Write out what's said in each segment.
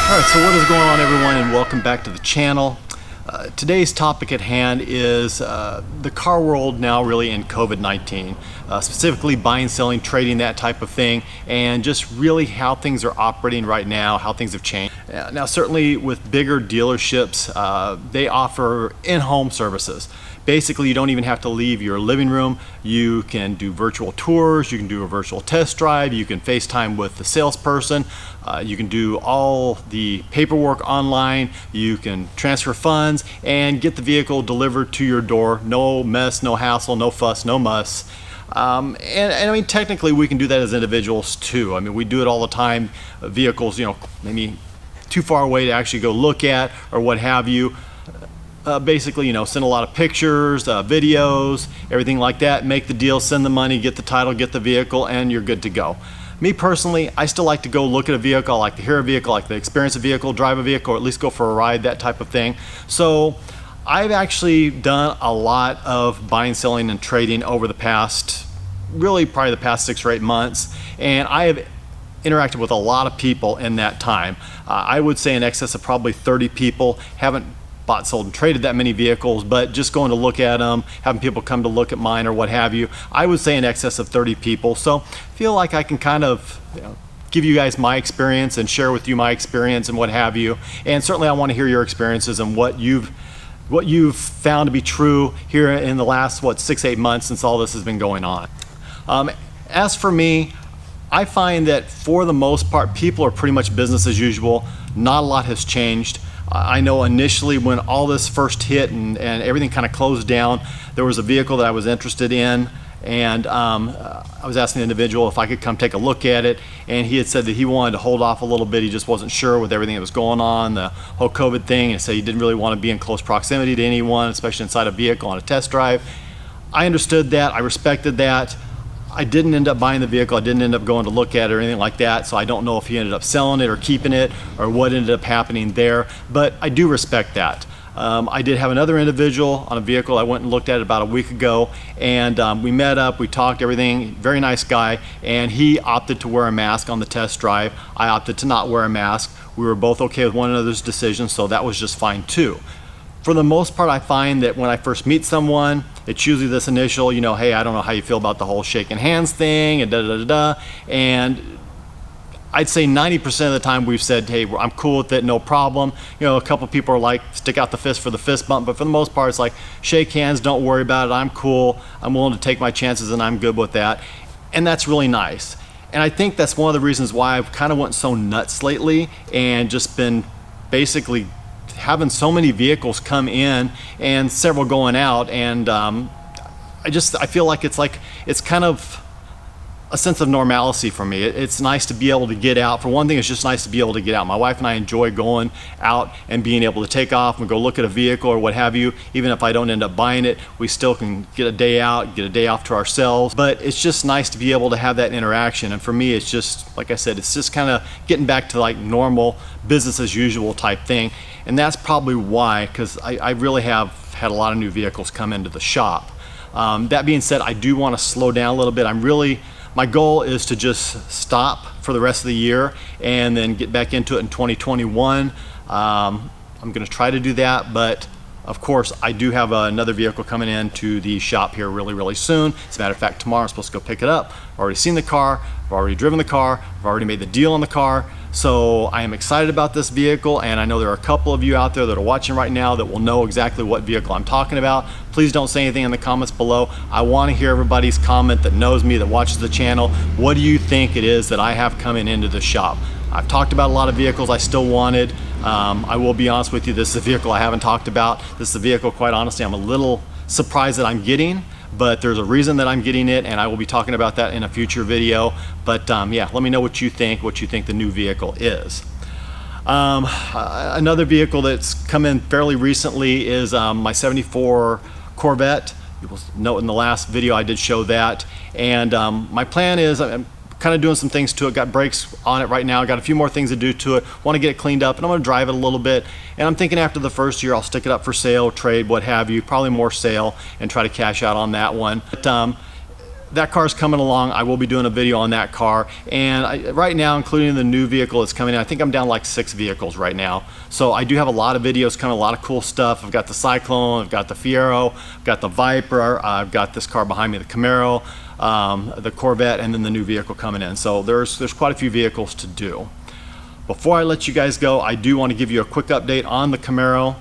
Alright, so what is going on, everyone, and welcome back to the channel. Today's topic at hand is the car world now really in COVID-19, specifically buying, selling, trading, that type of thing, and just really how things are operating right now, how things have changed. Now certainly with bigger dealerships, they offer in-home services. Basically, you don't even have to leave your living room. You can do virtual tours, you can do a virtual test drive, you can FaceTime with the salesperson, you can do all the paperwork online, you can transfer funds and get the vehicle delivered to your door. No mess, no hassle, no fuss, no muss. And I mean, technically we can do that as individuals too. I mean, we do it all the time. Vehicles, you know, maybe too far away to actually go look at or what have you. Basically, you know, send a lot of pictures, videos, everything like that, make the deal, send the money, get the title, get the vehicle, and you're good to go. Me personally, I still like to go look at a vehicle, I like to hear a vehicle, I like to experience a vehicle, drive a vehicle, or at least go for a ride, that type of thing. So I've actually done a lot of buying, selling, and trading over the past, really probably the past 6 or 8 months, and I have interacted with a lot of people in that time. I would say in excess of probably 30 people. Haven't bought, sold, and traded that many vehicles, but just going to look at them, having people come to look at mine or what have you, I would say in excess of 30 people. So I feel like I can kind of, you know, give you guys my experience and share with you my experience and what have you. And certainly I want to hear your experiences and what you've found to be true here in the last, 6-8 months since all this has been going on. As for me, I find that for the most part, people are pretty much business as usual. Not a lot has changed. I know initially when all this first hit and everything kind of closed down, there was a vehicle that I was interested in, and I was asking the individual if I could come take a look at it, and he had said that he wanted to hold off a little bit. He just wasn't sure with everything that was going on, the whole COVID thing, and said he didn't really want to be in close proximity to anyone, especially inside a vehicle on a test drive. I understood that, I respected that. I didn't end up buying the vehicle, I didn't end up going to look at it or anything like that, so I don't know if he ended up selling it or keeping it or what ended up happening there, but I do respect that. I did have another individual on a vehicle I went and looked at about a week ago, and we met up, we talked, everything, very nice guy, and he opted to wear a mask on the test drive. I opted to not wear a mask. We were both okay with one another's decisions, so that was just fine too. For the most part, I find that when I first meet someone, it's usually this initial, you know, hey, I don't know how you feel about the whole shaking hands thing, and da-da-da-da, and I'd say 90% of the time we've said, hey, I'm cool with it, no problem. You know, a couple people are like, stick out the fist for the fist bump, but for the most part, it's like, shake hands, don't worry about it, I'm cool, I'm willing to take my chances, and I'm good with that, and that's really nice. And I think that's one of the reasons why I've kind of went so nuts lately, and just been basically having so many vehicles come in and several going out, and I feel like it's kind of a sense of normalcy for me. It's nice to be able to get out. For one thing, it's just nice to be able to get out. My wife and I enjoy going out and being able to take off and go look at a vehicle or what have you. Even if I don't end up buying it, we still can get a day out, get a day off to ourselves. But it's just nice to be able to have that interaction. And for me, it's just, like I said, it's just kind of getting back to like normal business as usual type thing. And that's probably why, because I really have had a lot of new vehicles come into the shop. That being said, I do want to slow down a little bit. My goal is to just stop for the rest of the year and then get back into it in 2021. I'm going to try to do that, but of course I do have another vehicle coming into the shop here really soon. As a matter of fact, tomorrow I'm supposed to go pick it up. I've already seen the car, I've already driven the car, I've already made the deal on the car. So I am excited about this vehicle, and I know there are a couple of you out there that are watching right now that will know exactly what vehicle I'm talking about. Please don't say anything in the comments below. I want to hear everybody's comment that knows me, that watches the channel. What do you think it is that I have coming into the shop? I've talked about a lot of vehicles I still wanted. I will be honest with you, this is a vehicle I haven't talked about. This is a vehicle, quite honestly, I'm a little surprised that I'm getting, but there's a reason that I'm getting it, and I will be talking about that in a future video. But yeah, let me know what you think the new vehicle is. Another vehicle that's come in fairly recently is my 74 Corvette. You will note in the last video I did show that, and my plan is I'm kind of doing some things to it, got brakes on it right now, got a few more things to do to it, want to get it cleaned up, and I'm going to drive it a little bit, and I'm thinking after the first year I'll stick it up for sale, trade, what have you, probably more sale, and try to cash out on that one. But that car's coming along. I will be doing a video on that car, and right now, including the new vehicle that's coming in, I think I'm down like 6 vehicles right now. So I do have a lot of videos coming, a lot of cool stuff. I've got the Cyclone, I've got the Fiero, I've got the Viper, I've got this car behind me, the Camaro, the Corvette, and then the new vehicle coming in. So there's quite a few vehicles to do. Before I let you guys go, I do want to give you a quick update on the Camaro.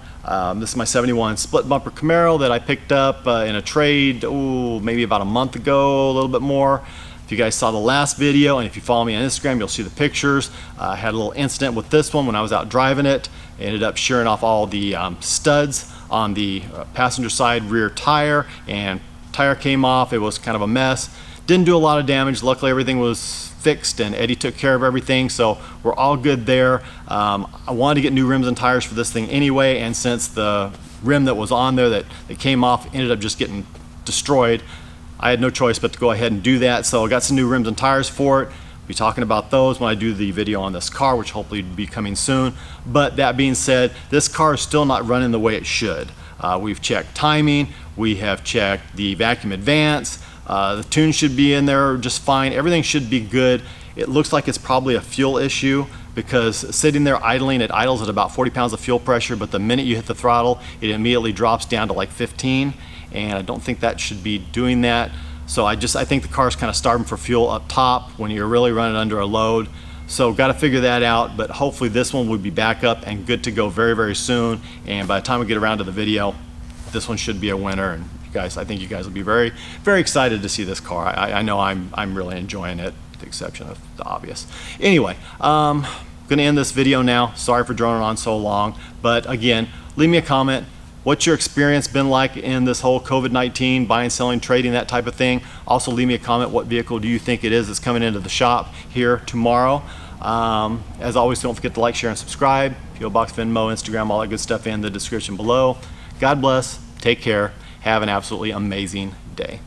This is my 71 split bumper Camaro that I picked up in a trade, maybe about a month ago, a little bit more. If you guys saw the last video, and if you follow me on Instagram, you'll see the pictures. I had a little incident with this one when I was out driving it. I ended up shearing off all the studs on the passenger side rear tire, and tire came off. It was kind of a mess. Didn't do a lot of damage. Luckily, everything was fixed, and Eddie took care of everything, so we're all good there. I wanted to get new rims and tires for this thing anyway, and since the rim that was on there that came off ended up just getting destroyed, I had no choice but to go ahead and do that. So I got some new rims and tires for it. I'll be talking about those when I do the video on this car, which hopefully will be coming soon. But that being said, this car is still not running the way it should. We've checked timing, we have checked the vacuum advance, the tune should be in there just fine. Everything should be good. It looks like it's probably a fuel issue, because sitting there idling, it idles at about 40 pounds of fuel pressure, but the minute you hit the throttle, it immediately drops down to like 15, and I don't think that should be doing that. So I think the car's kind of starving for fuel up top when you're really running under a load. So got to figure that out, but hopefully this one will be back up and good to go very, very soon. And by the time we get around to the video, this one should be a winner. And guys, I think you guys will be very, very excited to see this car. I know I'm really enjoying it, with the exception of the obvious. Anyway, I'm gonna end this video now. Sorry for droning on so long, but again, leave me a comment. What's your experience been like in this whole COVID-19, buying, selling, trading, that type of thing? Also leave me a comment. What vehicle do you think it is that's coming into the shop here tomorrow? As always, don't forget to like, share, and subscribe. PO Box, Venmo, Instagram, all that good stuff in the description below. God bless, take care, have an absolutely amazing day.